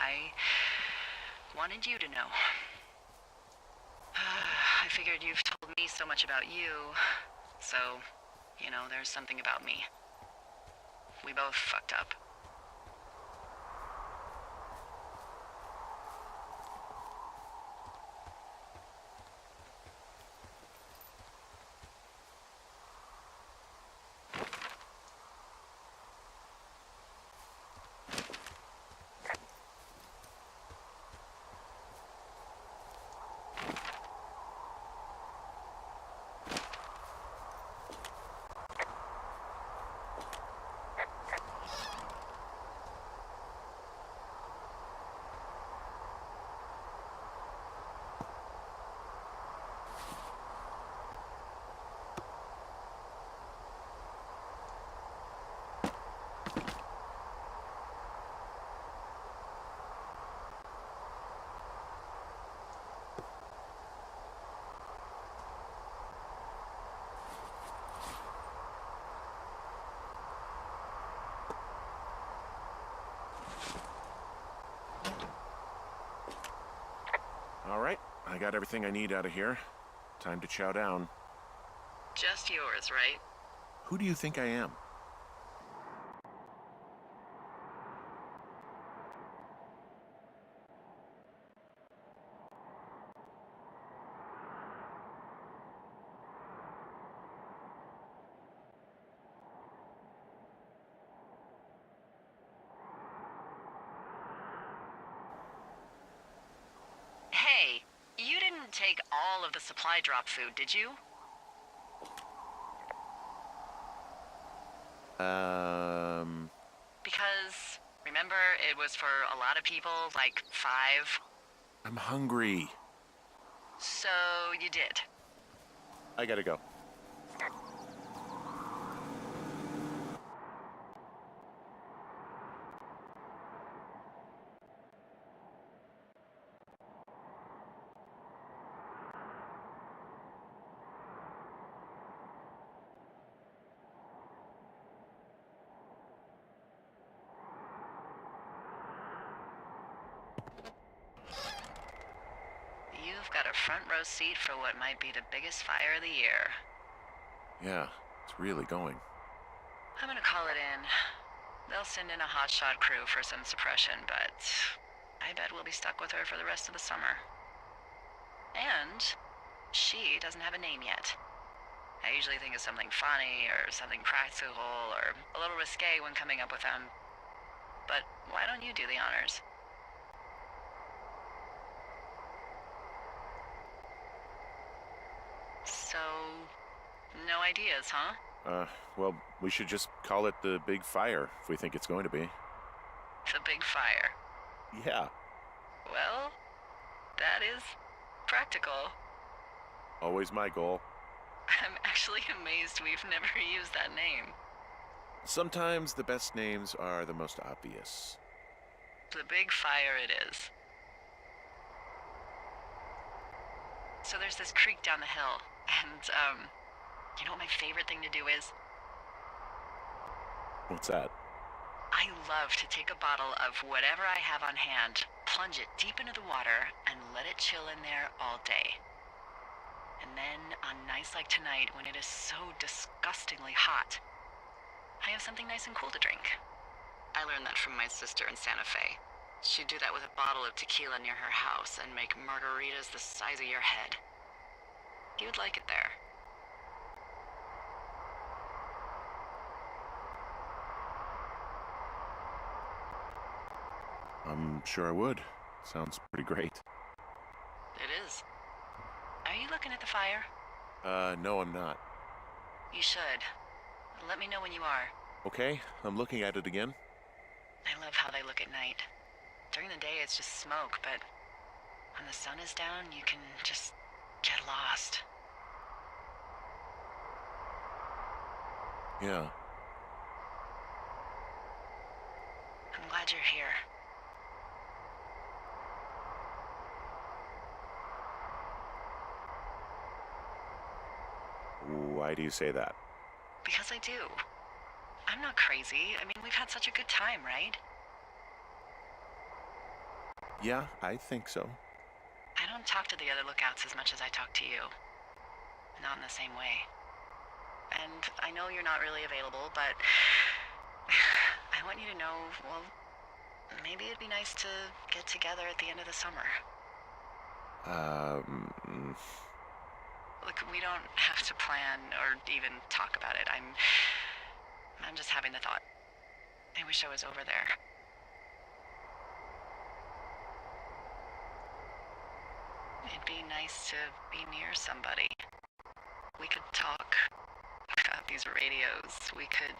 I wanted you to know. I figured you've told me so much about you, so, there's something about me. We both fucked up. All right, I got everything I need out of here. Time to chow down. Just yours, right? Who do you think I am? Hey, you didn't take all of the supply drop food, did you? Because, remember, it was for a lot of people, like 5? I'm hungry. So, you did. I gotta go. You've got a front row seat for what might be the biggest fire of the year. Yeah, it's really going. I'm gonna call it in. They'll send in a hotshot crew for some suppression, but I bet we'll be stuck with her for the rest of the summer. And she doesn't have a name yet. I usually think of something funny or something practical or a little risque when coming up with them. But why don't you do the honors? So, no ideas, huh? Well, we should just call it the Big Fire if we think it's going to be. The big fire. Yeah. Well, that is practical. Always my goal. I'm actually amazed we've never used that name. Sometimes the best names are the most obvious. The big fire it is. So there's this creek down the hill, and, you know what my favorite thing to do is? What's that? I love to take a bottle of whatever I have on hand, plunge it deep into the water, and let it chill in there all day. And then, on nights like tonight, when it is so disgustingly hot, I have something nice and cool to drink. I learned that from my sister in Santa Fe. She'd do that with a bottle of tequila near her house and make margaritas the size of your head. You'd like it there. I'm sure I would. Sounds pretty great. It is. Are you looking at the fire? No, I'm not. You should. Let me know when you are. Okay, I'm looking at it again. I love how they look at night. During the day, it's just smoke, but when the sun is down, you can just get lost. Yeah. I'm glad you're here. Why do you say that? Because I do. I'm not crazy. I mean, we've had such a good time, right? Yeah, I think so. I don't talk to the other lookouts as much as I talk to you. Not in the same way. And I know you're not really available, but I want you to know, well, maybe it'd be nice to get together at the end of the summer. Look, we don't have to plan or even talk about it. I'm just having the thought. I wish I was over there. It'd be nice to be near somebody. We could talk about these radios. We could,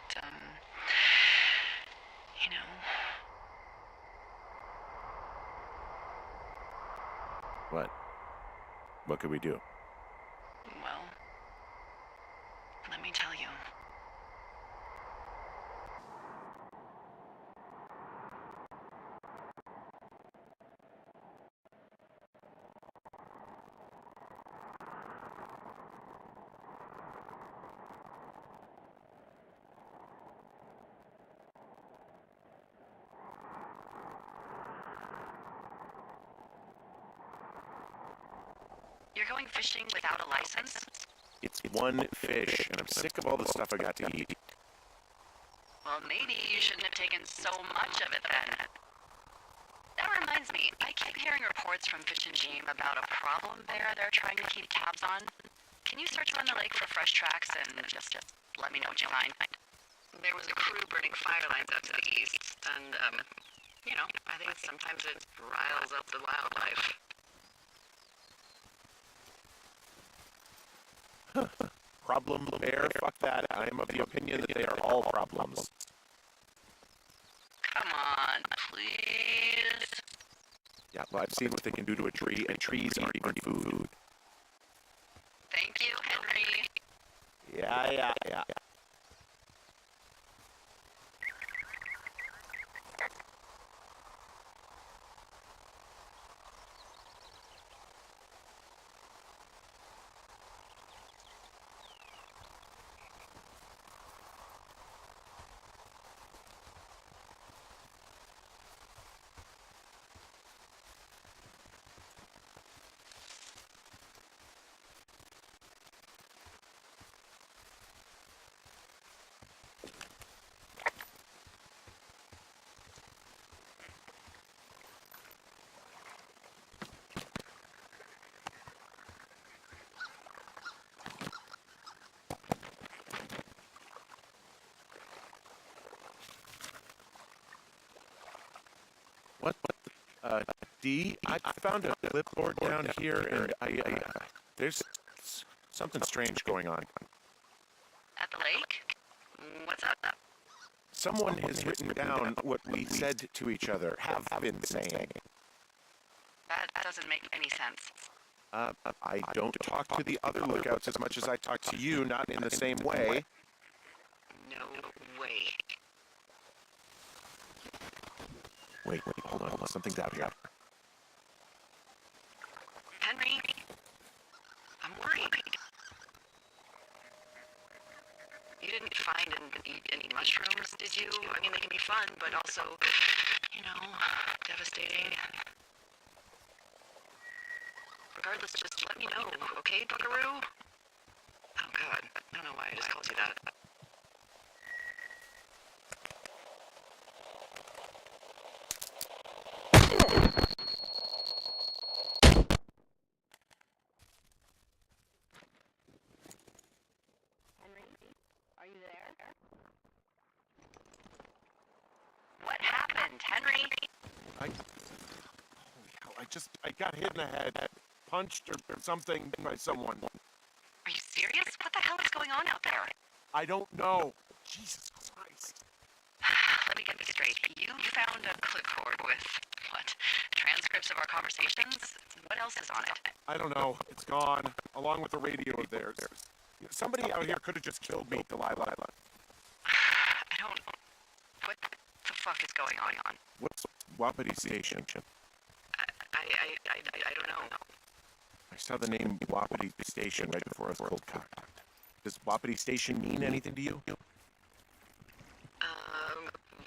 you know. What? What could we do? Well, let me tell you. You're going fishing without a license? It's one fish, and I'm sick of all the stuff I got to eat. Well, maybe you shouldn't have taken so much of it then. That reminds me, I keep hearing reports from Fish and Game about a problem they're trying to keep tabs on. Can you search around the lake for fresh tracks and just let me know what you find? There was a crew burning fire lines out to the east, and, you know, I think sometimes it riles up the wildlife. Problem bear? Fuck that. I am of the opinion that they are all problems. Come on, please. Yeah, well, I've seen what they can do to a tree, and trees aren't even food. Thank you, Henry. Yeah. What? D? I found a clipboard down here, and there's something strange going on. At the lake? What's up? Someone has written down what we said to each other, have been saying. That doesn't make any sense. I don't talk to the other lookouts as much as I talk to you, not in the same way. No way. Wait, hold on. Something's out here. Henry, I'm worried. You didn't find and eat any mushrooms, did you? I mean, they can be fun, but also, you know, devastating. Regardless, just let me know, okay, Buckaroo? Oh, God. I don't know why I just called you that. Henry, are you there? What happened, Henry? Holy hell, I got hit in the head, punched or something by someone. Are you serious? What the hell is going on out there? I don't know. Jesus Christ. Let me get this straight. You found a clipboard with, what, transcripts of our conversations? What else is on it? I don't know. It's gone, along with the radio of theirs. Somebody out here could have just killed me, Delilah. I don't... What the fuck is going on? What's Wapiti Station? I don't know. I saw the name Wapiti Station right before I was cold cocked. Does Wapiti Station mean anything to you?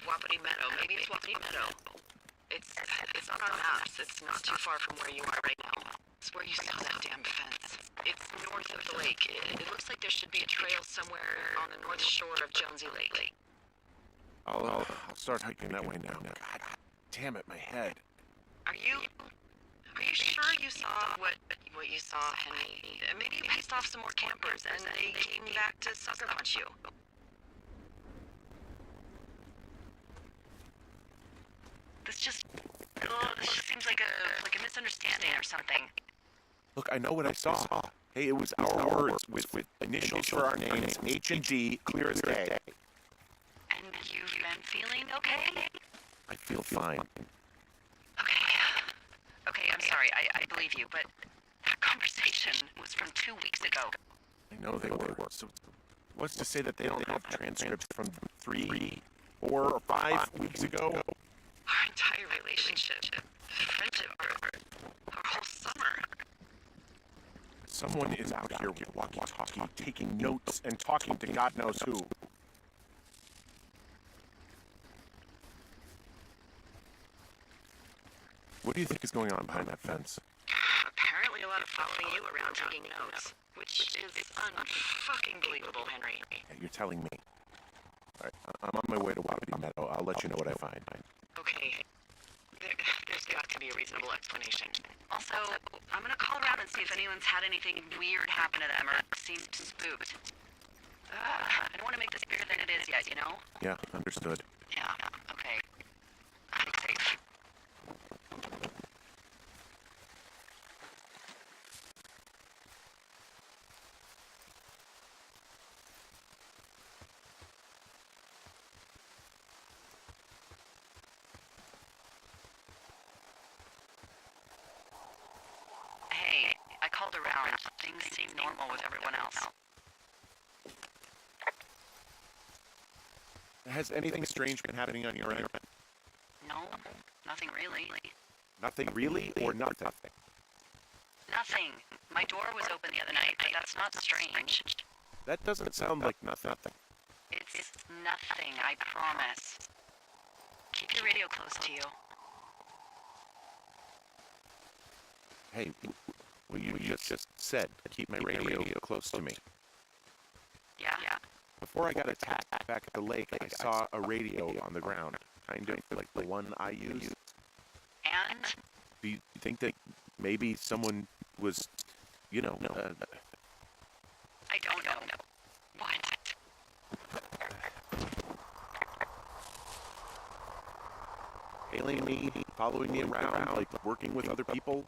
Wapiti Meadow. Maybe it's Wapiti Meadow. It's It's not on maps. It's not too far from where you are right now. It's where you saw that damn fence. It's north of the lake. It looks like there should be a trail somewhere on the north shore of Jonesy Lake. I'll start hiking that way now. God damn it, my head. Are you sure you saw what you saw, Henry? Maybe you pissed off some more campers and they came back to sucker punch you. This just seems like a misunderstanding or something. Look, I know what I saw. Hey, it was our words with initials for our names, H and D, clear as day. And you've been feeling okay? I feel fine. Okay, I'm sorry, I believe you, but that conversation was from 2 weeks ago. I know they were. So what's to say that they don't have transcripts from 3, 4, or 5 weeks ago? Our entire relationship, friendship, our whole summer. Someone is out here walkie-talkie, taking notes and talking to God knows who. What do you think is going on behind that fence? Apparently a lot of following you around taking notes, which is unfucking believable, Henry. Yeah, you're telling me. All right, I'm on my way to Wappity Meadow. I'll let you know what I find. Okay. There's got to be a reasonable explanation. Also, I'm gonna call around and see if anyone's had anything weird happen to them or seemed spooked. I don't want to make this bigger than it is yet, you know? Yeah, understood. Yeah, okay. Be safe. Hey, I called around. Things seem normal with everyone else. Has anything strange been happening on your end? No, nothing really. Nothing really, or nothing? Nothing. My door was open the other night, but that's not strange. That doesn't sound like nothing. It's nothing, I promise. Keep your radio close to you. Hey, well, you just said keep my radio close to me. Yeah. Before I got attacked back at the lake, I saw a radio on the ground, kind of like the one I use. And? Do you think that maybe someone was, I don't know. What? hailing me, following me around, like working with other people?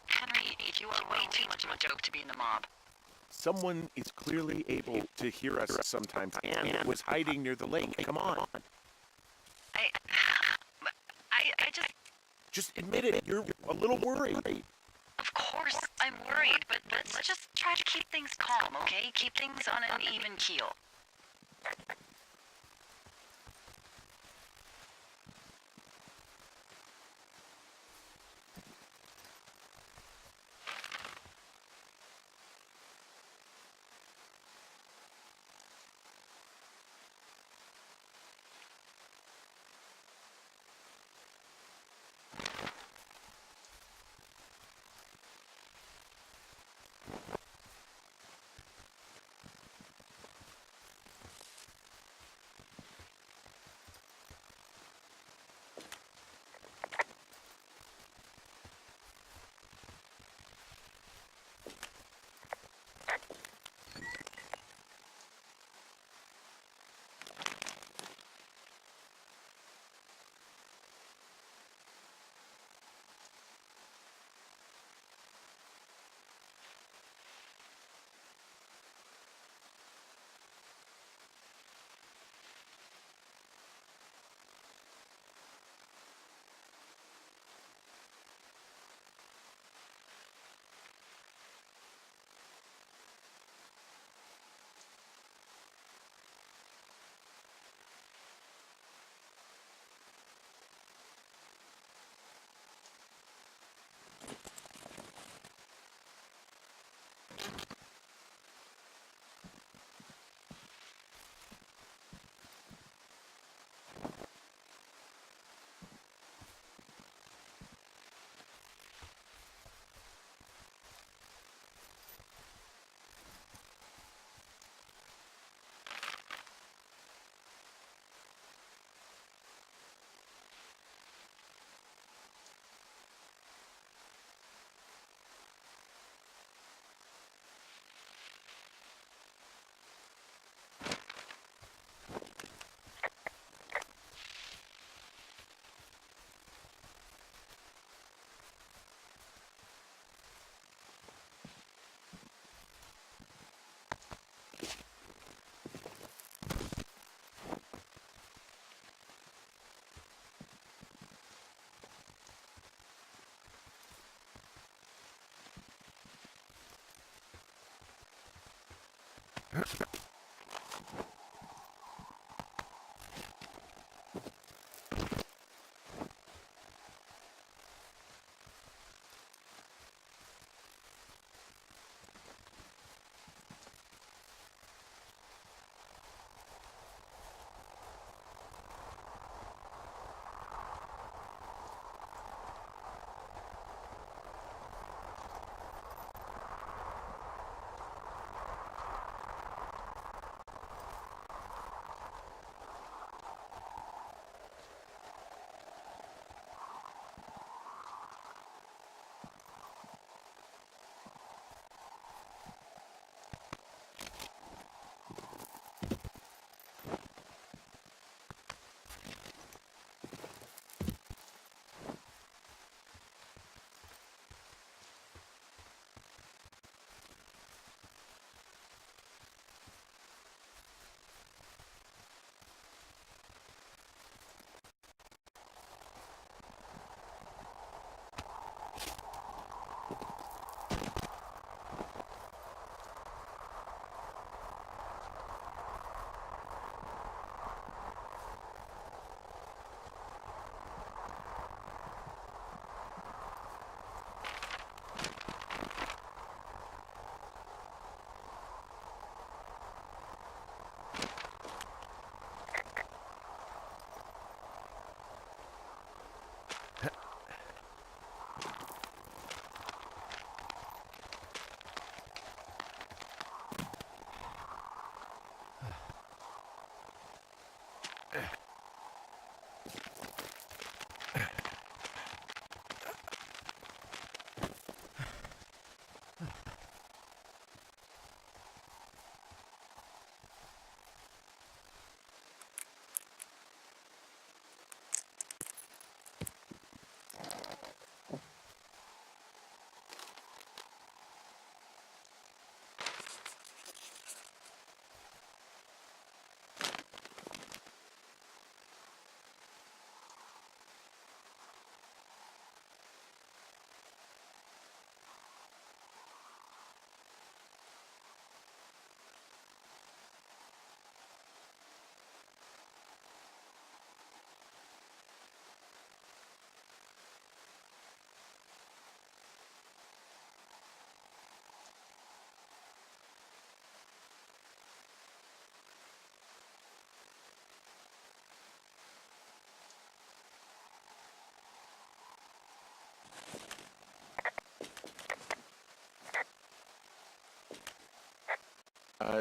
Henry, you are way too much of a joke to be in the mob. Someone is clearly able to hear us sometimes and was hiding near the lake. Come on. I Just admit it. You're a little worried. Of course I'm worried, but let's just try to keep things calm, okay? Keep things on an even keel.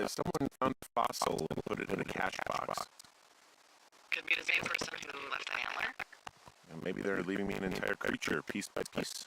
Someone found a fossil and put it in a cash box. Could be the same person who left the antler. And maybe they're leaving me an entire creature piece by piece.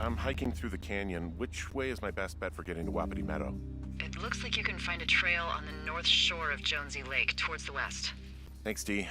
I'm hiking through the canyon. Which way is my best bet for getting to Wapiti Meadow? It looks like you can find a trail on the north shore of Jonesy Lake, towards the west. Thanks, Dee.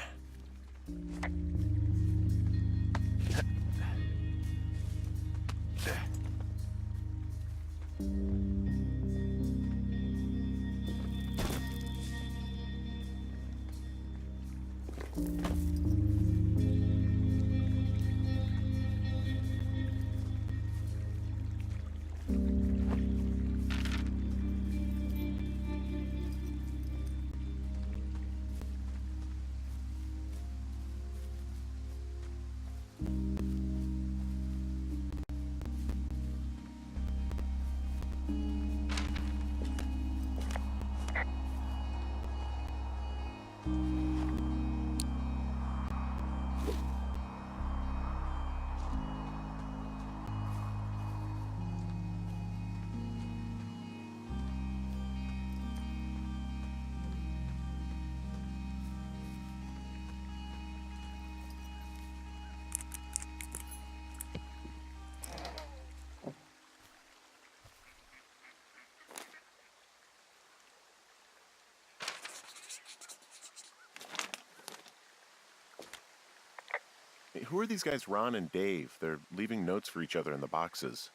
Hey, who are these guys, Ron and Dave? They're leaving notes for each other in the boxes.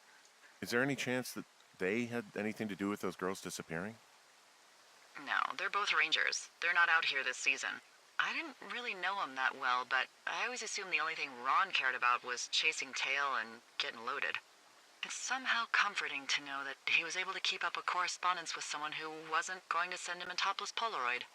Is there any chance that they had anything to do with those girls disappearing? No, they're both rangers. They're not out here this season. I didn't really know them that well, but I always assumed the only thing Ron cared about was chasing tail and getting loaded. It's somehow comforting to know that he was able to keep up a correspondence with someone who wasn't going to send him a topless Polaroid.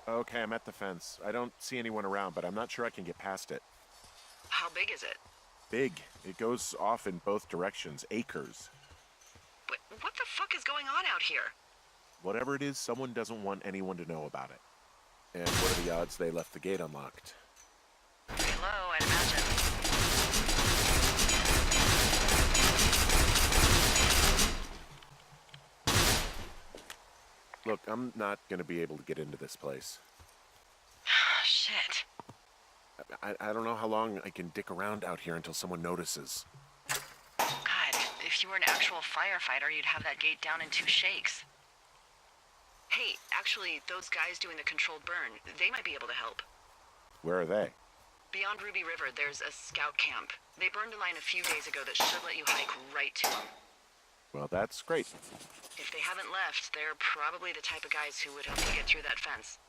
Okay, I'm at the fence. I don't see anyone around, but I'm not sure I can get past it. How big is it? Big. It goes off in both directions. Acres. But what the fuck is going on out here? Whatever it is, someone doesn't want anyone to know about it. And what are the odds they left the gate unlocked? Pretty low, I'd imagine. Look, I'm not going to be able to get into this place. I don't know how long I can dick around out here until someone notices. God, if you were an actual firefighter, you'd have that gate down in 2 shakes. Hey, actually, those guys doing the controlled burn, they might be able to help. Where are they? Beyond Ruby River, there's a scout camp. They burned a line a few days ago that should let you hike right to them. Well, that's great. If they haven't left, they're probably the type of guys who would help you get through that fence.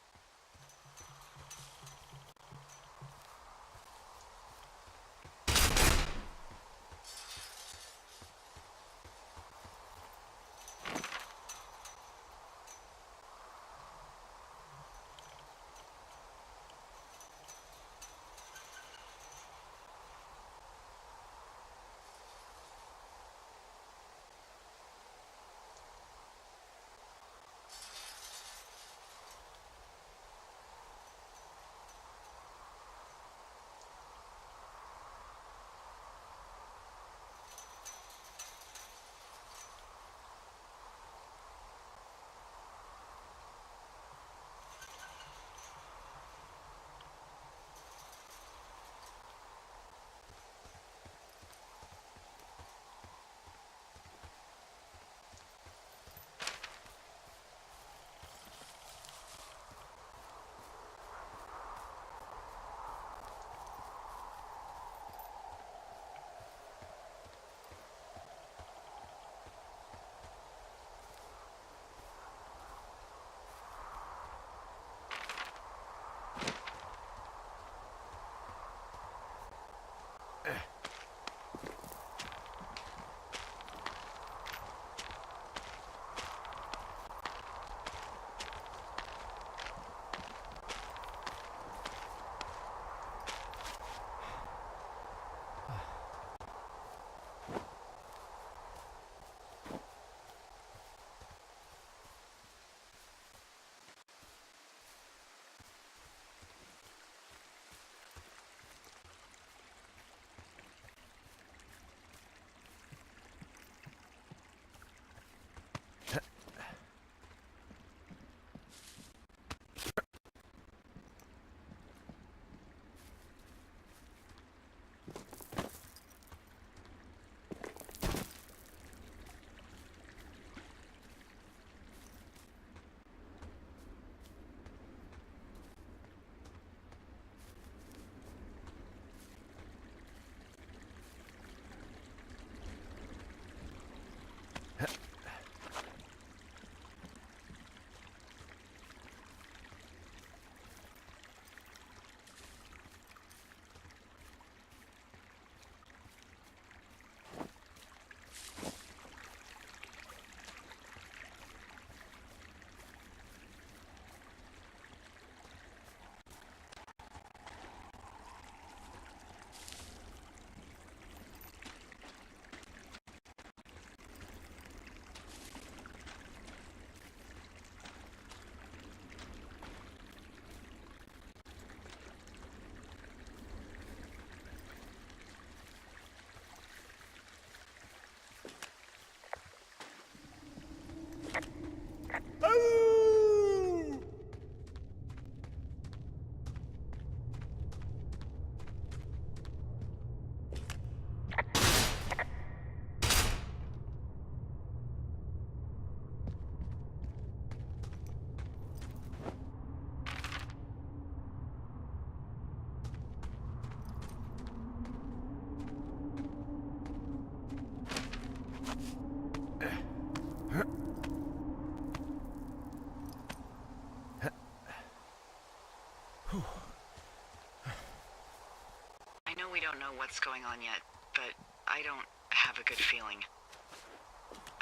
I know we don't know what's going on yet, but I don't have a good feeling.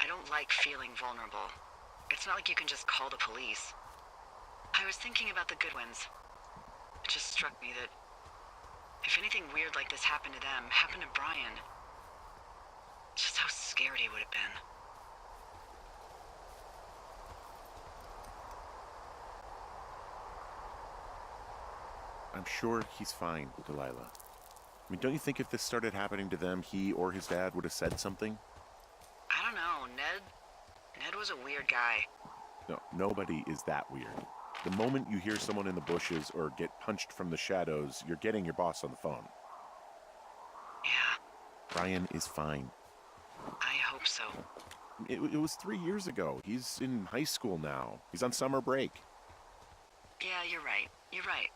I don't like feeling vulnerable. It's not like you can just call the police. I was thinking about the Goodwins. It just struck me that if anything weird like this happened to them, happened to Brian, just how scared he would have been. I'm sure he's fine, Delilah. I mean, don't you think if this started happening to them, he or his dad would have said something? I don't know, Ned was a weird guy. No, nobody is that weird. The moment you hear someone in the bushes or get punched from the shadows, you're getting your boss on the phone. Yeah, Brian is fine. I hope so. It was 3 years ago. He's in high school now. He's on summer break. Yeah, you're right. You're right.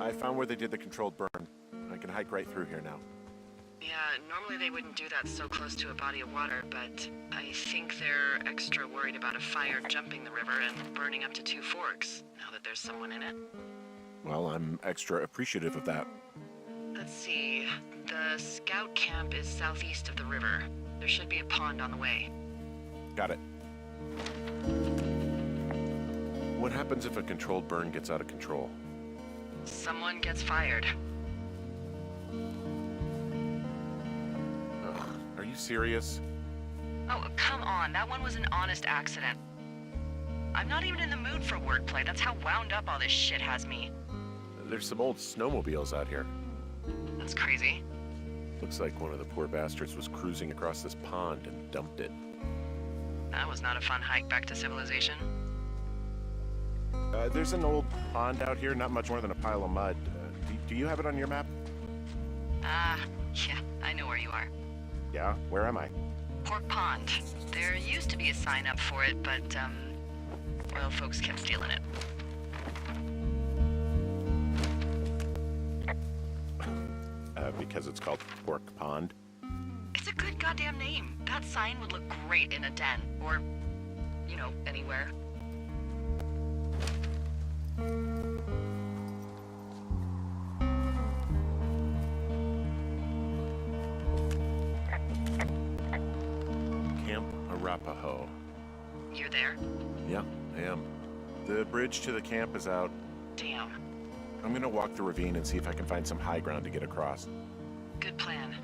I found where they did the controlled burn. I can hike right through here now. Yeah, normally they wouldn't do that so close to a body of water, but I think they're extra worried about a fire jumping the river and burning up to 2 forks, now that there's someone in it. Well, I'm extra appreciative of that. Let's see. The scout camp is southeast of the river. There should be a pond on the way. Got it. What happens if a controlled burn gets out of control? Someone gets fired. Are you serious? Oh, come on. That one was an honest accident. I'm not even in the mood for wordplay. That's how wound up all this shit has me. There's some old snowmobiles out here. That's crazy. Looks like one of the poor bastards was cruising across this pond and dumped it. That was not a fun hike back to civilization. There's an old pond out here, not much more than a pile of mud. Do you have it on your map? Yeah, I know where you are. Yeah? Where am I? Pork Pond. There used to be a sign up for it, but, well, folks kept stealing it. Because it's called Pork Pond? It's a good goddamn name. That sign would look great in a den, or, you know, anywhere. Arapahoe. You're there? Yeah, I am. The bridge to the camp is out. Damn. I'm gonna walk the ravine and see if I can find some high ground to get across. Good plan.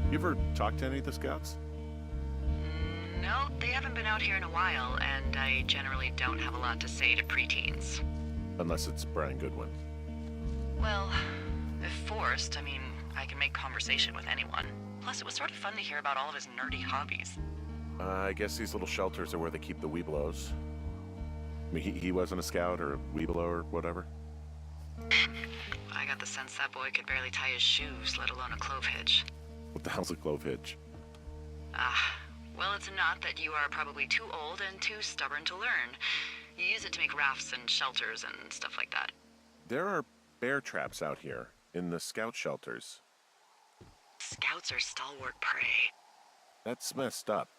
You ever talked to any of the scouts? No, they haven't been out here in a while, and I generally don't have a lot to say to preteens. Unless it's Brian Goodwin. Well, if forced, I can make conversation with anyone. Plus, it was sort of fun to hear about all of his nerdy hobbies. I guess these little shelters are where they keep the Webelos. I mean, he wasn't a scout or a Webelo or whatever? I got the sense that boy could barely tie his shoes, let alone a clove hitch. What the hell's a clove hitch? Well, it's a knot that you are probably too old and too stubborn to learn. You use it to make rafts and shelters and stuff like that. There are bear traps out here, in the scout shelters. Scouts are stalwart prey. That's messed up.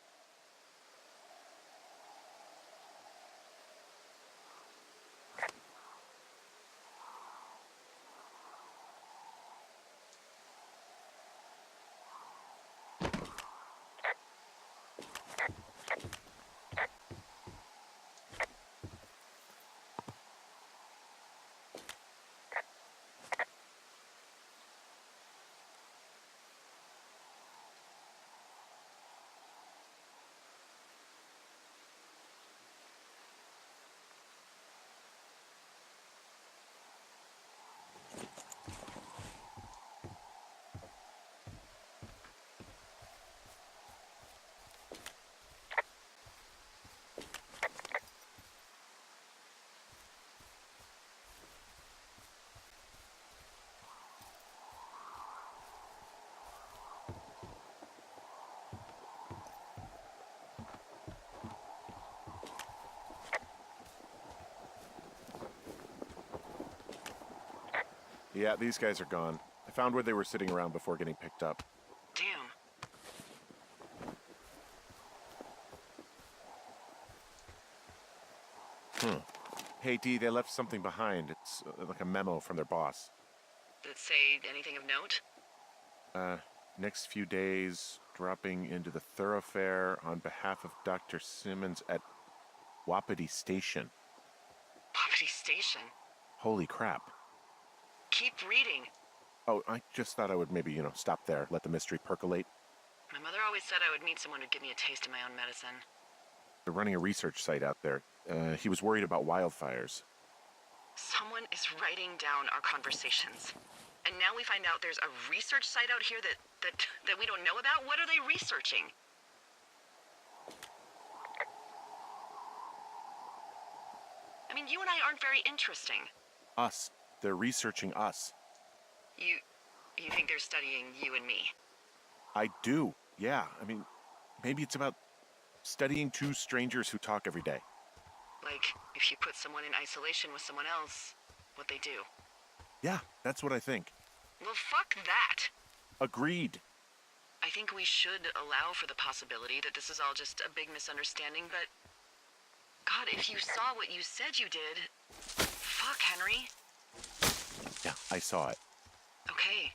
Yeah, these guys are gone. I found where they were sitting around before getting picked up. Damn. Hey, Dee, they left something behind. It's like a memo from their boss. Did it say anything of note? Next few days, dropping into the thoroughfare on behalf of Dr. Simmons at Wapiti Station. Wapiti Station? Holy crap. Keep reading. Oh, I just thought I would maybe, stop there, let the mystery percolate. My mother always said I would meet someone who'd give me a taste of my own medicine. They're running a research site out there. He was worried about wildfires. Someone is writing down our conversations. And now we find out there's a research site out here that we don't know about? What are they researching? You and I aren't very interesting. Us. They're researching us. You think they're studying you and me? I do, yeah. Maybe it's about studying two strangers who talk every day. Like, if you put someone in isolation with someone else, what they do. Yeah, that's what I think. Well, fuck that. Agreed. I think we should allow for the possibility that this is all just a big misunderstanding, but... God, if you saw what you said you did... Fuck, Henry. Yeah, I saw it. Okay.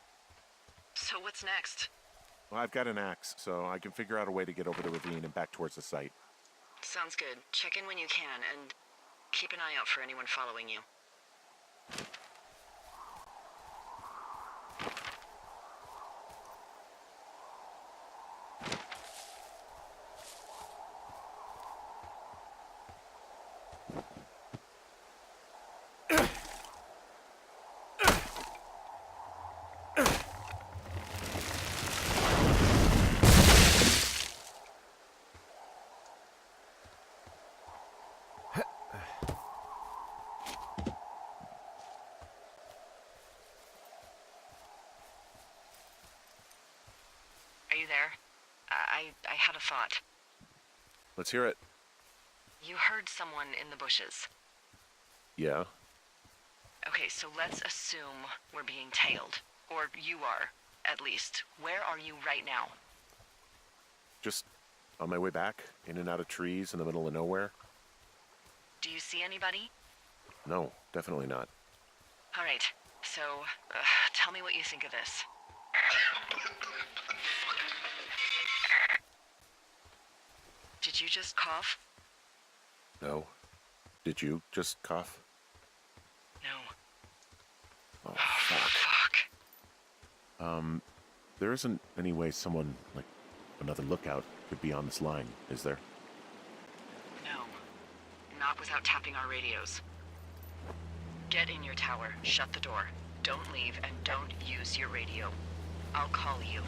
So what's next? Well, I've got an axe, so I can figure out a way to get over the ravine and back towards the site. Sounds good. Check in when you can, and keep an eye out for anyone following you. Are you there? I had a thought. Let's hear it. You heard someone in the bushes. Yeah? Okay, so let's assume we're being tailed. Or you are, at least. Where are you right now? Just on my way back, in and out of trees in the middle of nowhere? Do you see anybody? No, definitely not. All right, so tell me what you think of this. Did you just cough? No. Did you just cough? No. Oh, fuck. Fuck. There isn't any way someone, like, another lookout could be on this line, is there? No. Not without tapping our radios. Get in your tower, shut the door. Don't leave, and don't use your radio. I'll call you.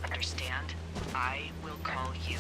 Understand? I will call you.